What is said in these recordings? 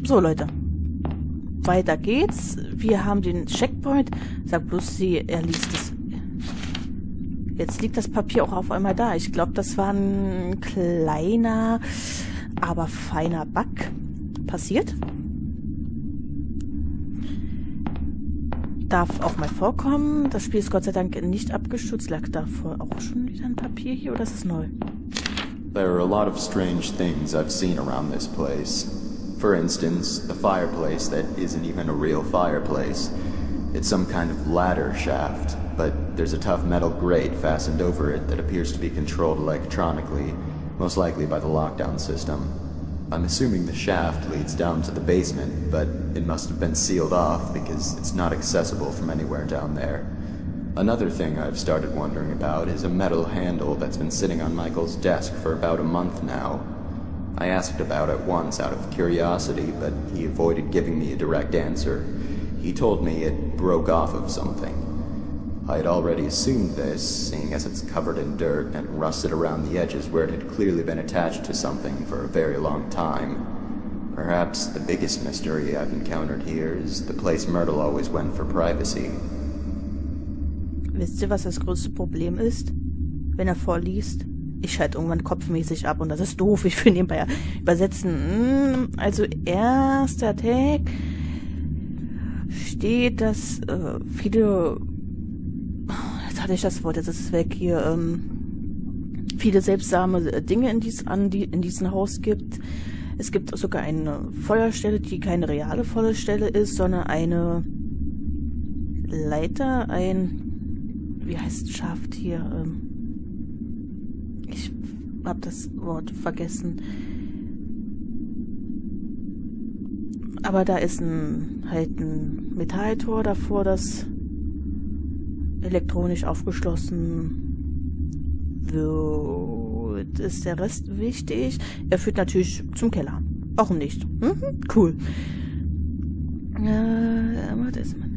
So, Leute. Weiter geht's. Wir haben den Checkpoint. Sag bloß er liest es. Jetzt liegt das Papier auch auf einmal da. Ich glaube, das war ein kleiner, aber feiner Bug. Passiert. Darf auch mal vorkommen. Das Spiel ist Gott sei Dank nicht abgestürzt. Lag davor auch schon wieder ein Papier hier oder ist es neu? There are a lot of strange things I've seen around this place. For instance, the fireplace that isn't even a real fireplace. It's some kind of ladder shaft, but there's a tough metal grate fastened over it that appears to be controlled electronically, most likely by the lockdown system. I'm assuming the shaft leads down to the basement, but it must have been sealed off because it's not accessible from anywhere down there. Another thing I've started wondering about is a metal handle that's been sitting on Michael's desk for about a month now. I asked about it once out of curiosity, but he avoided giving me a direct answer. He told me it broke off of something. I had already assumed this, seeing as it's covered in dirt and rusted around the edges where it had clearly been attached to something for a very long time. Perhaps the biggest mystery I've encountered here is the place Myrtle always went for privacy. Wisst ihr, was das größte Problem ist? Wenn er vorliest, ich schalte irgendwann kopfmäßig ab und das ist doof. Ich will nebenbei übersetzen. Also erster Tag steht, dass viele, jetzt hatte ich das Wort, jetzt ist es weg hier, viele seltsame Dinge in diesem Haus gibt. Es gibt sogar eine Feuerstelle, die keine reale Feuerstelle ist, sondern eine Leiter, wie heißt Schaft hier? Ich habe das Wort vergessen. Aber da ist ein Metalltor davor, das elektronisch aufgeschlossen wird. Ist der Rest wichtig? Er führt natürlich zum Keller. Warum nicht? Cool. Was ist man?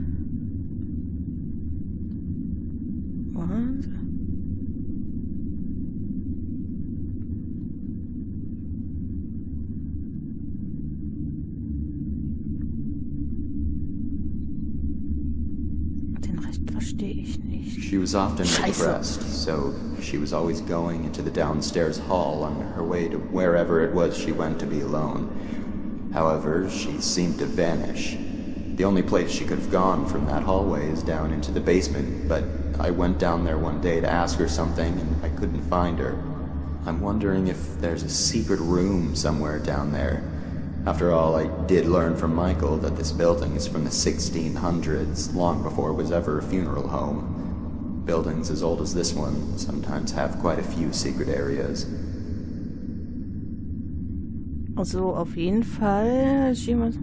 Den Rest verstehe ich nicht. She was often depressed, so she was always going into the downstairs hall on her way to wherever it was she went to be alone. However, she seemed to vanish. The only place she could have gone from that hallway is down into the basement, but I went down there one day to ask her something and I couldn't find her. I'm wondering if there's a secret room somewhere down there. After all, I did learn from Michael that this building is from the 1600s, long before it was ever a funeral home. Buildings as old as this one sometimes have quite a few secret areas. Also auf jeden Fall jemand.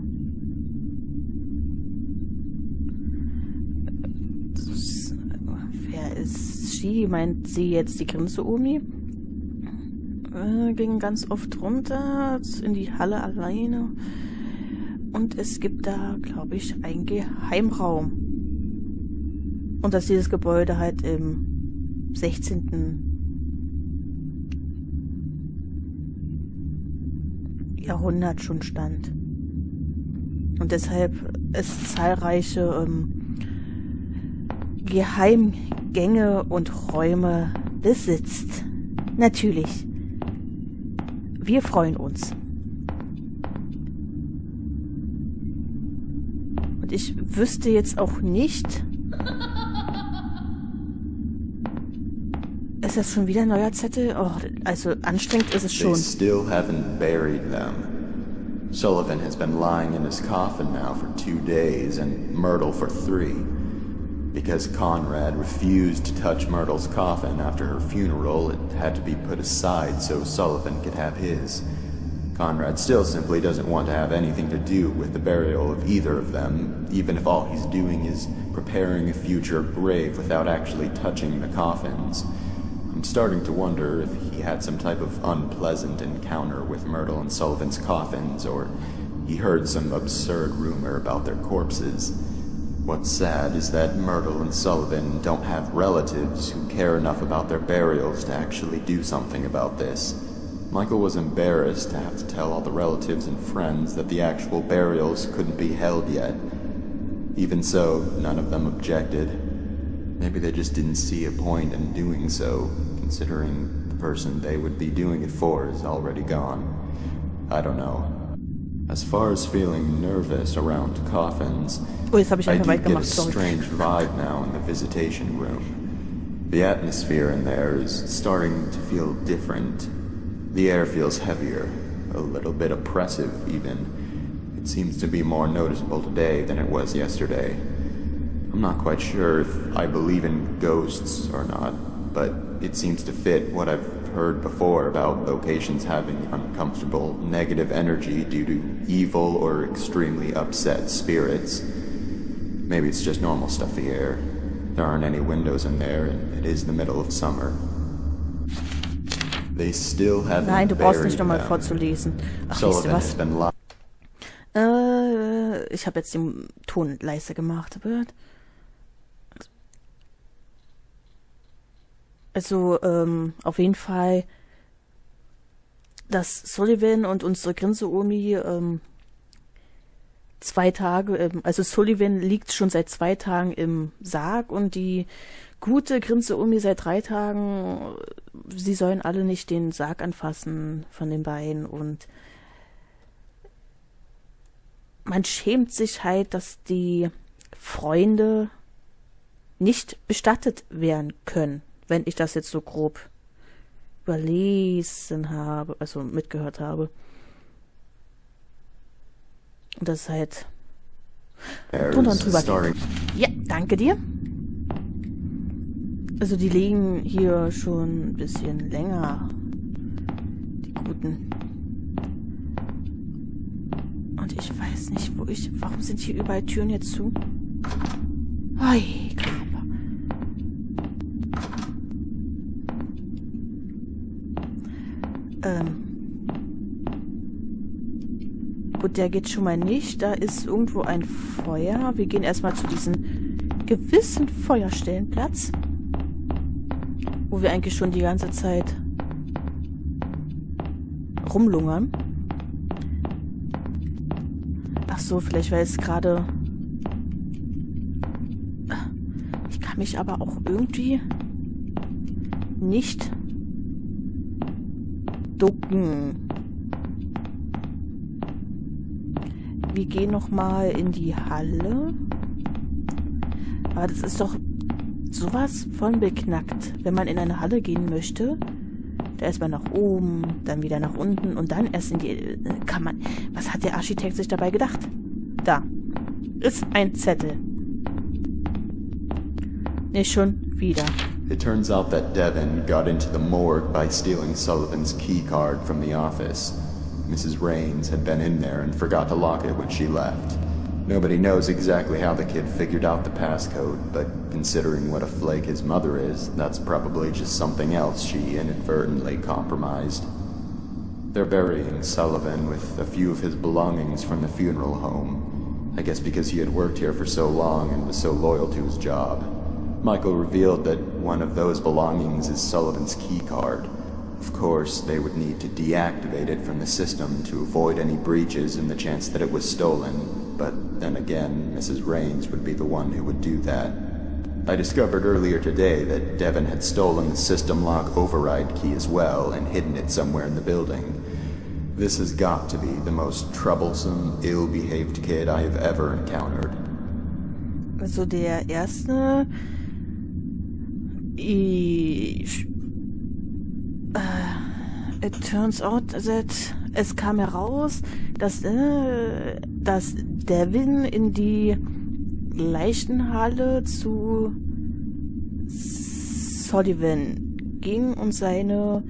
Wer ist sie? Meint sie jetzt die Grinse-Omi? Ging ganz oft runter in die Halle alleine. Und es gibt da, glaube ich, einen Geheimraum. Und dass dieses Gebäude halt im 16. Jahrhundert schon stand. Und deshalb es zahlreiche Geheimgänge und Räume besitzt. Natürlich. Wir freuen uns. Und ich wüsste jetzt auch nicht... Ist das schon wieder ein neuer Zettel? Oh, also anstrengend ist es schon. They still haven't buried them. Sullivan has been lying in his coffin now for 2 days and Myrtle for 3. Because Conrad refused to touch Myrtle's coffin after her funeral, it had to be put aside so Sullivan could have his. Conrad still simply doesn't want to have anything to do with the burial of either of them, even if all he's doing is preparing a future grave without actually touching the coffins. I'm starting to wonder if he had some type of unpleasant encounter with Myrtle and Sullivan's coffins, or he heard some absurd rumor about their corpses. What's sad is that Myrtle and Sullivan don't have relatives who care enough about their burials to actually do something about this. Michael was embarrassed to have to tell all the relatives and friends that the actual burials couldn't be held yet. Even so, none of them objected. Maybe they just didn't see a point in doing so, considering the person they would be doing it for is already gone. I don't know. As far as feeling nervous around coffins, Oh, jetzt habe ich I einfach do weit get a gemacht, sorry. strange vibe now in the visitation room. The atmosphere in there is starting to feel different. The air feels heavier, a little bit oppressive even. It seems to be more noticeable today than it was yesterday. I'm not quite sure if I believe in ghosts or not, but it seems to fit what I've heard before about locations having uncomfortable negative energy due to evil or extremely upset spirits. Maybe it's just normal stuffy air. There aren't any windows in there, and it is the middle of summer. They still haven't Nein, du brauchst buried nicht nochmal them. vorzulesen. Ach, weißt du Sullivan has was? been Ich habe jetzt den Ton leiser gemacht. Also, auf jeden Fall, dass Sullivan und unsere Grinse-Omi 2 Tage, also Sullivan liegt schon seit 2 Tagen im Sarg und die gute Grinse-Omi seit 3 Tagen, sie sollen alle nicht den Sarg anfassen von den beiden und man schämt sich halt, dass die Freunde nicht bestattet werden können, wenn ich das jetzt so grob überlesen habe, also mitgehört habe. Und das ist halt drunter und drüber. Ja, danke dir. Also die liegen hier schon ein bisschen länger, die Guten. Und ich weiß nicht, warum sind hier überall Türen jetzt zu? Ei, Körper. Gut, der geht schon mal nicht. Da ist irgendwo ein Feuer. Wir gehen erstmal zu diesem gewissen Feuerstellenplatz, wo wir eigentlich schon die ganze Zeit rumlungern. Ach so, vielleicht weil es gerade... Ich kann mich aber auch irgendwie nicht ducken. Wir gehen nochmal in die Halle. Aber das ist doch sowas von beknackt, wenn man in eine Halle gehen möchte. Da erstmal nach oben, dann wieder nach unten und dann erst in die... Kann man... Was hat der Architekt sich dabei gedacht? Da. Ist ein Zettel. Nicht schon wieder. It turns out that Devin got into the morgue by stealing Sullivan's key card from the office. Mrs. Raines had been in there and forgot to lock it when she left. Nobody knows exactly how the kid figured out the passcode, but considering what a flake his mother is, that's probably just something else she inadvertently compromised. They're burying Sullivan with a few of his belongings from the funeral home. I guess because he had worked here for so long and was so loyal to his job. Michael revealed that one of those belongings is Sullivan's key card. Of course, they would need to deactivate it from the system to avoid any breaches and the chance that it was stolen, but then again, Mrs. Raines would be the one who would do that. I discovered earlier today that Devin had stolen the system lock override key as well and hidden it somewhere in the building. This has got to be the most troublesome, ill-behaved kid I have ever encountered. Also der erste... It turns out that es kam heraus, dass Devin in die Leichenhalle zu Sullivan ging und seine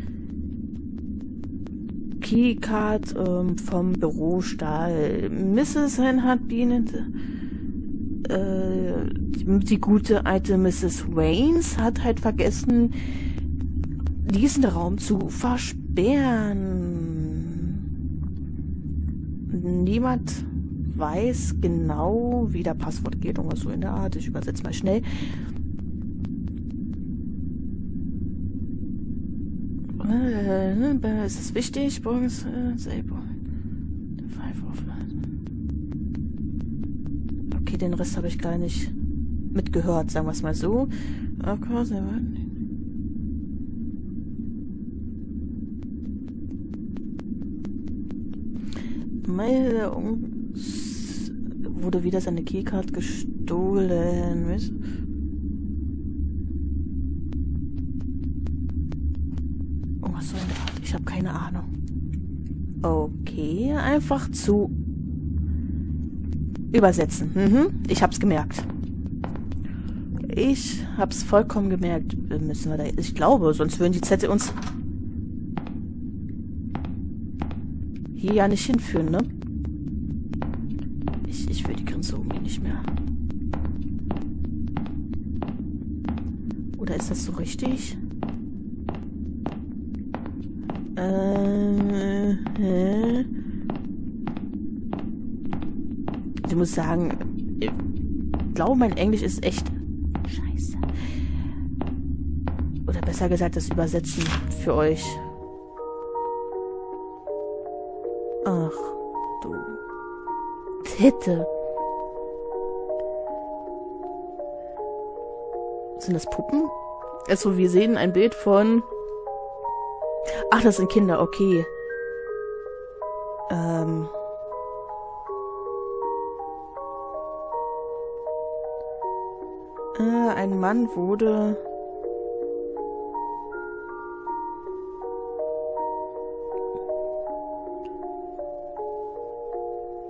Keycard vom Büro stahl. Mrs. hat die gute alte Mrs. Raines hat halt vergessen, diesen Raum zu versperren. Niemand weiß genau, wie der Passwort geht oder so in der Art. Ich übersetze mal schnell. Ist es wichtig? Okay, den Rest habe ich gar nicht mitgehört, sagen wir es mal so. Of course, wurde wieder seine Keycard gestohlen. Oh, was soll denn da? Ich habe keine Ahnung. Okay, einfach zu übersetzen. Ich hab's gemerkt. Ich hab's vollkommen gemerkt. Müssen wir da... Ich glaube, sonst würden die Zettel uns hier ja nicht hinführen, ne? Ich will die Grenze irgendwie nicht mehr. Oder ist das so richtig? Ich muss sagen, ich glaube, mein Englisch ist echt scheiße. Oder besser gesagt, das Übersetzen für euch. Ach, du Titte. Sind das Puppen? Also, wir sehen ein Bild von... Ach, das sind Kinder, okay. Ein Mann wurde...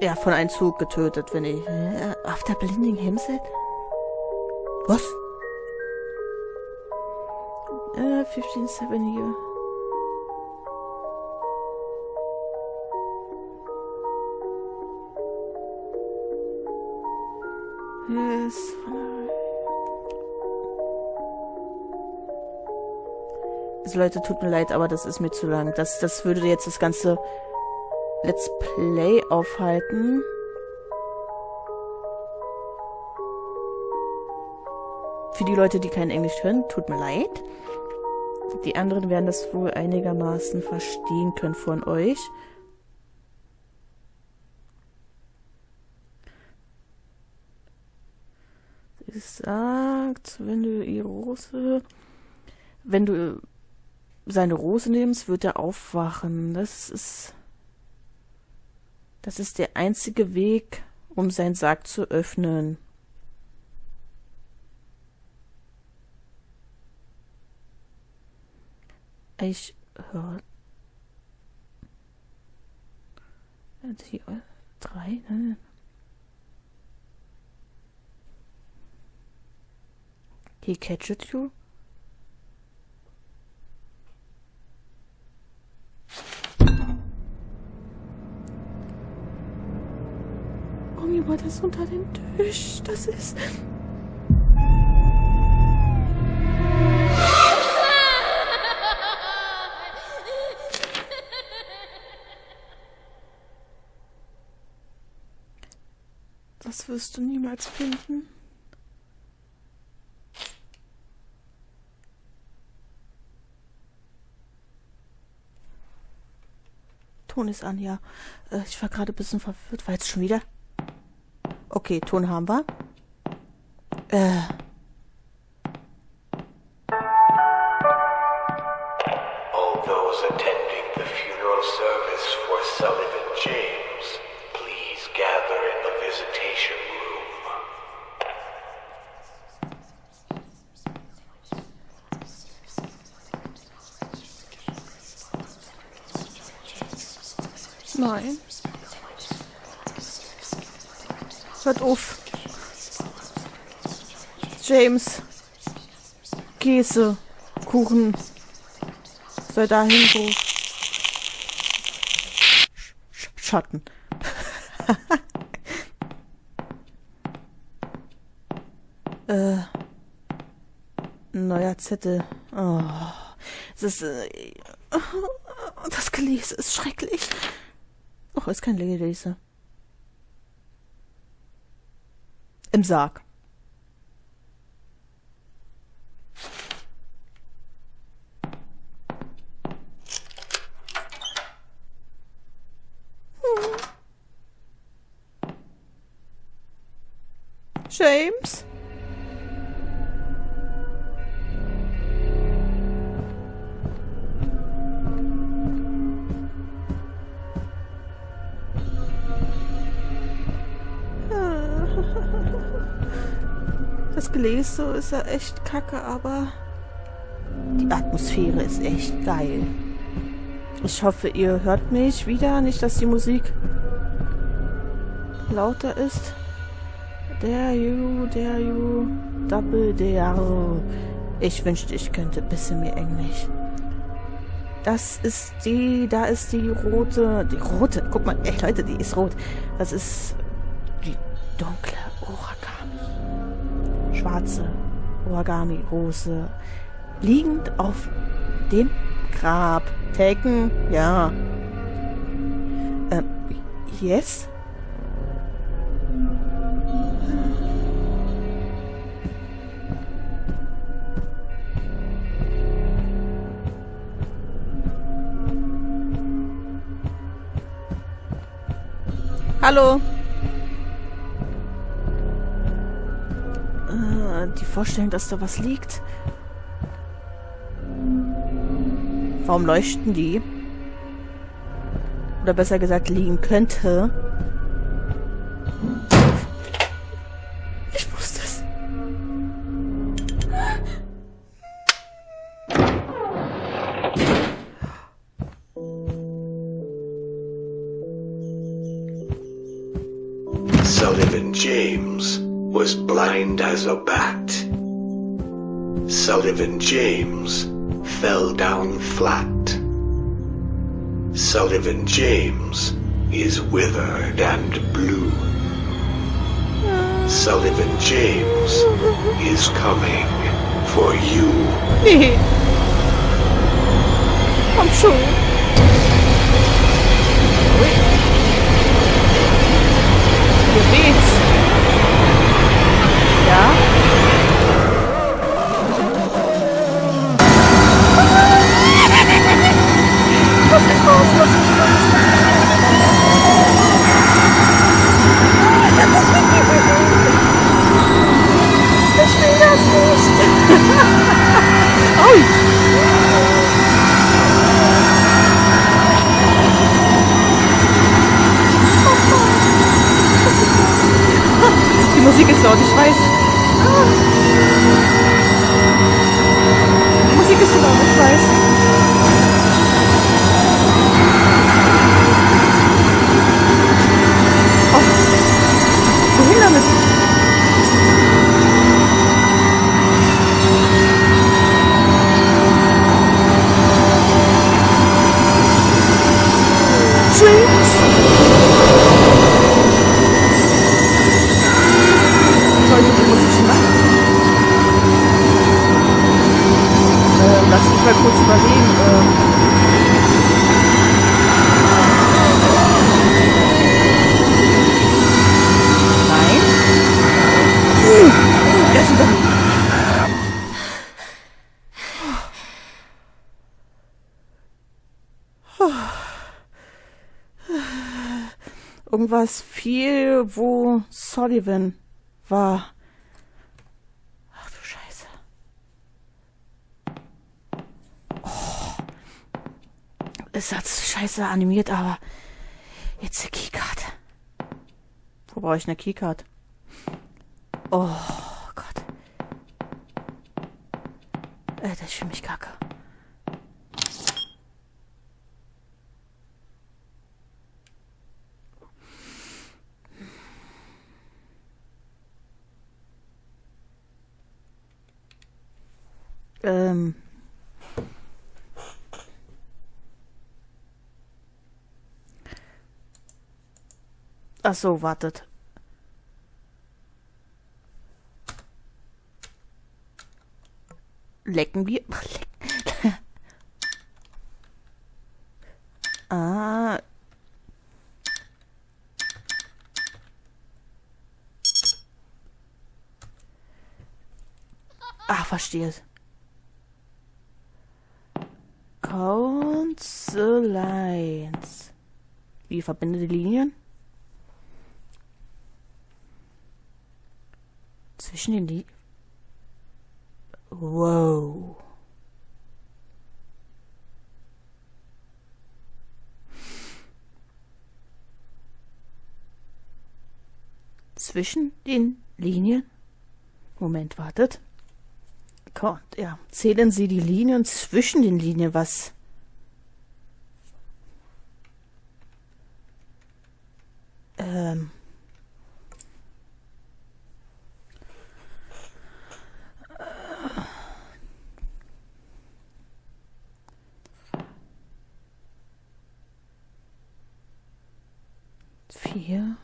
Ja, von einem Zug getötet, wenn ich... After blinding himself? Was? 15 years. Yes. Also Leute, tut mir leid, aber das ist mir zu lang. Das würde jetzt das ganze Let's Play aufhalten. Für die Leute, die kein Englisch hören, tut mir leid. Die anderen werden das wohl einigermaßen verstehen können von euch. Sie sagt, wenn du seine Rose nimmst, wird er aufwachen. Das ist der einzige Weg, um seinen Sarg zu öffnen. Ich höre... Hier, 3, ne? He catched you? Oh, mir war das unter den Tisch. Das ist... Das wirst du niemals finden. Ton ist an, ja. Ich war gerade ein bisschen verwirrt. War jetzt schon wieder? Okay, Ton haben wir. All those attending the funeral service for Sullivan James, please gather in the visitation room. Nein. Hört auf. James. Käse. Kuchen. Soll dahin, wo... Schatten. Neuer Zettel. Oh. Es ist... das Gelese ist schrecklich. Oh, ist kein Gelese. Im Sarg. James? Das Gläser ist ja echt kacke, aber die Atmosphäre ist echt geil. Ich hoffe, ihr hört mich wieder. Nicht, dass die Musik lauter ist. Dare you, double dare. Ich wünschte, ich könnte ein bisschen mehr Englisch. Das ist da ist die rote, guck mal, ey Leute, die ist rot. Das ist die dunkle Origami. Schwarze Origami-Rose. Liegend auf dem Grab. Taken, ja. Yes? Hallo? Die Vorstellung, dass da was liegt. Warum leuchten die? Oder besser gesagt, liegen könnte. Ich wusste es. Sullivan James was blind as a bat. Sullivan James fell down flat. Sullivan James is withered and blue. Sullivan James is coming for you. Nee. Komm schon. Hier weht's. Ja? Lass mich raus, lass mich raus. Ich will das nicht. Ui. Die Musik ist laut, ich weiß. Die Musik ist so laut, ich weiß. Oh. Wohin damit? James! Lass mich mal kurz überlegen. Nein? Das ist doch... Irgendwas viel, wo Sullivan war. Ach du Scheiße. Es hat scheiße animiert, aber jetzt eine Keycard. Wo brauche ich eine Keycard? Oh Gott. Das ist für mich kacke. Ach so, wartet. Lecken wir. Ah. Ah, verstehe es. Lines. Wie verbinde die Linien? Zwischen den Linien. Wow. Zwischen den Linien. Moment, wartet. Gott, ja. Zählen Sie die Linien zwischen den Linien, was? Vier.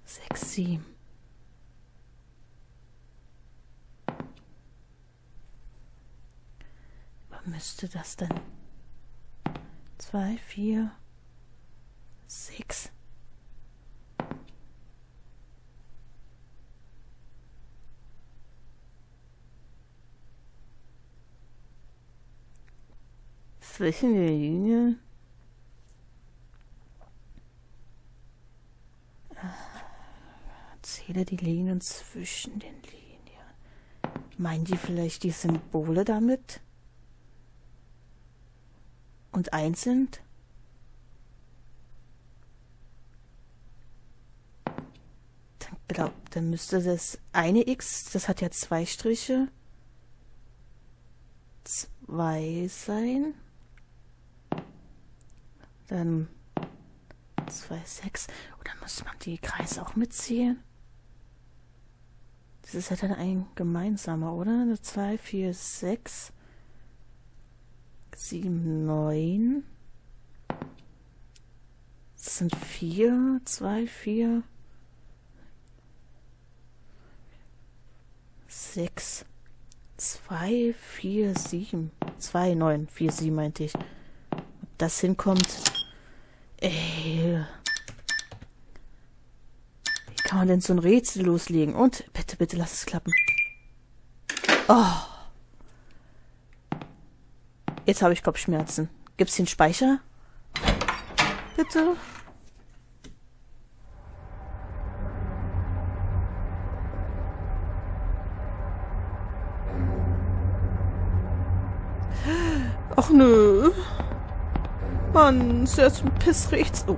6, 7. Was müsste das denn? 2, 4, 6. Zwischen den Linien. Zähle die Linien zwischen den Linien. Meinen die vielleicht die Symbole damit? Und eins sind? Dann müsste das eine X, das hat ja 2 Striche, 2 sein. Dann 2, 6. Oder muss man die Kreise auch mitziehen? Das ist ja dann ein gemeinsamer, oder? 2, 4, 6, 7, 9. Das sind 4, 2, 4, 6, 2, 4, 7. 2, 9, 4, 7 meinte ich. Ob das hinkommt. Ey. Wie kann man denn so ein Rätsel loslegen? Und bitte, bitte lass es klappen. Oh. Jetzt habe ich Kopfschmerzen. Gibt's hier einen Speicher? Bitte? Ach nö. Mann, zuerst ein Pissrechts. Oh,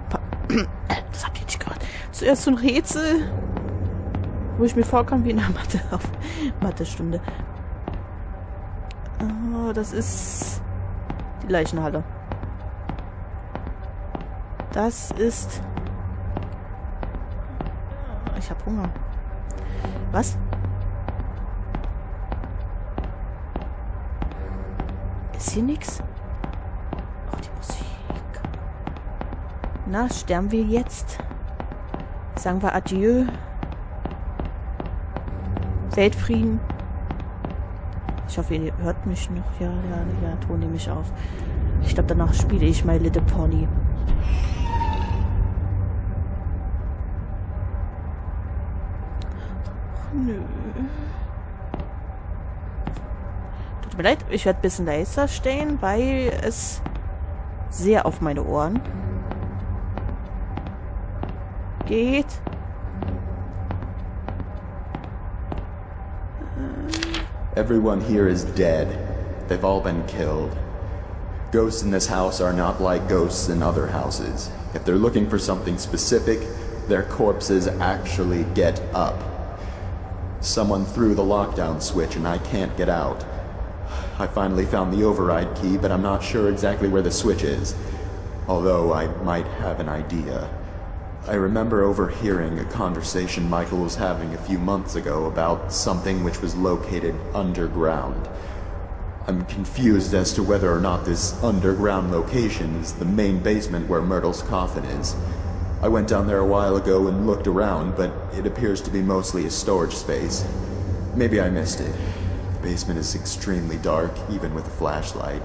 das habt ihr nicht gehört. Zuerst so ein Rätsel, wo ich mir vorkomme wie in einer Mathestunde. Oh, das ist die Leichenhalle. Das ist... Ich hab Hunger. Was? Ist hier nix? Oh, die Musik. Na, sterben wir jetzt? Sagen wir Adieu. Weltfrieden. Ich hoffe, ihr hört mich noch. Ja, Ton nehme ich auf. Ich glaube, danach spiele ich My Little Pony. Ach, nö. Tut mir leid, ich werde ein bisschen leiser stellen, weil es sehr auf meine Ohren geht. Everyone here is dead. They've all been killed. Ghosts in this house are not like ghosts in other houses. If they're looking for something specific, their corpses actually get up. Someone threw the lockdown switch and I can't get out. I finally found the override key, but I'm not sure exactly where the switch is. Although I might have an idea. I remember overhearing a conversation Michael was having a few months ago about something which was located underground. I'm confused as to whether or not this underground location is the main basement where Myrtle's coffin is. I went down there a while ago and looked around, but it appears to be mostly a storage space. Maybe I missed it. The basement is extremely dark, even with a flashlight.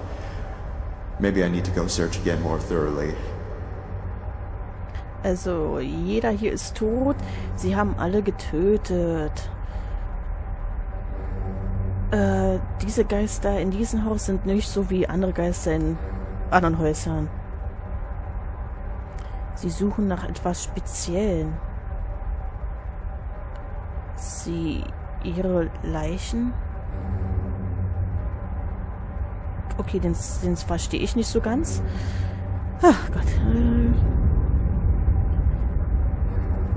Maybe I need to go search again more thoroughly. Also, jeder hier ist tot. Sie haben alle getötet. Diese Geister in diesem Haus sind nicht so wie andere Geister in anderen Häusern. Sie suchen nach etwas Speziellen. Ihre Leichen? Okay, den verstehe ich nicht so ganz. Ach Gott.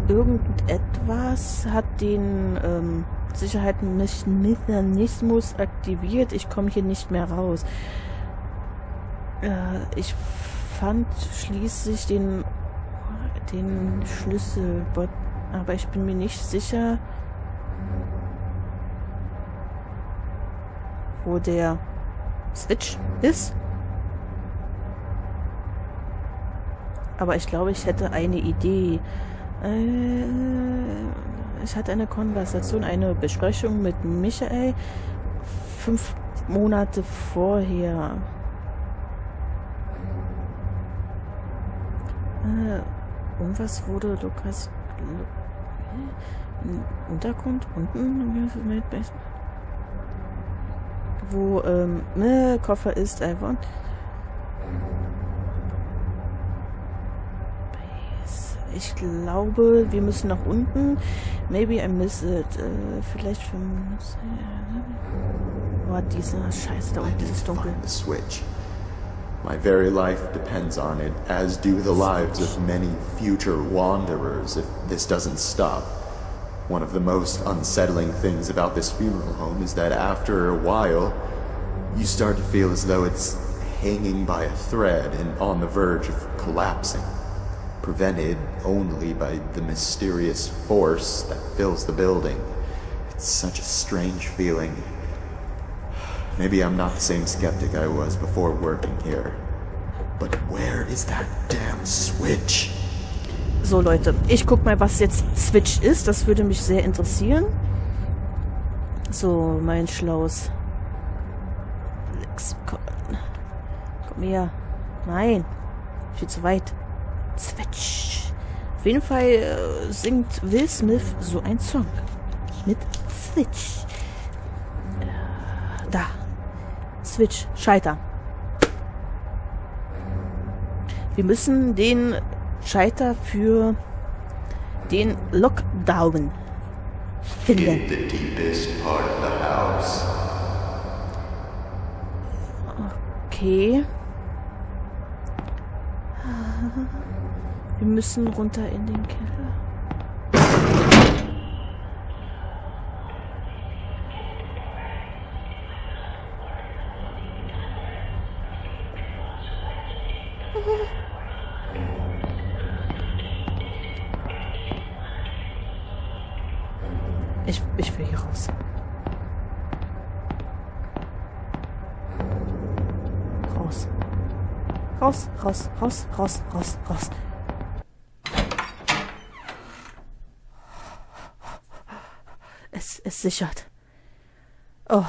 Irgendetwas hat den Sicherheitsmechanismus aktiviert. Ich komme hier nicht mehr raus. Ich fand schließlich den Schlüssel, aber ich bin mir nicht sicher, wo der Switch ist. Aber ich glaube, ich hätte eine Idee. Ich hatte eine Konversation, eine Besprechung mit Michael 5 Monate vorher. Irgendwas wurde Lukas Untergrund unten wo Koffer ist einfach. Ich glaube, wir müssen nach unten. Maybe I miss it. Vielleicht für dieser Scheiße da unten, dieses Dunkel. The switch. My very life depends on it, as do the lives of many future wanderers if this doesn't stop. One of the most unsettling things about this funeral home is that after a while, you start to feel as though it's hanging by a thread and on the verge of collapsing, prevented only by the mysterious force that fills the building. It's such a strange feeling. Maybe I'm not the same skeptic I was before working here. But where is that damn switch? So Leute, ich guck mal, was jetzt Switch ist. Das würde mich sehr interessieren. So, mein schlaues Lexikon. Komm her. Nein. Viel zu weit. Switch. Auf jeden Fall singt Will Smith so ein Song. Mit Switch. Da. Switch. Schalter. Wir müssen den Schalter für den Lockdown finden. In the deepest part of the house. Okay. Wir müssen runter in den Keller. Ich will hier raus. Raus. Raus, raus, raus, raus, raus, raus. Es sichert. Oh.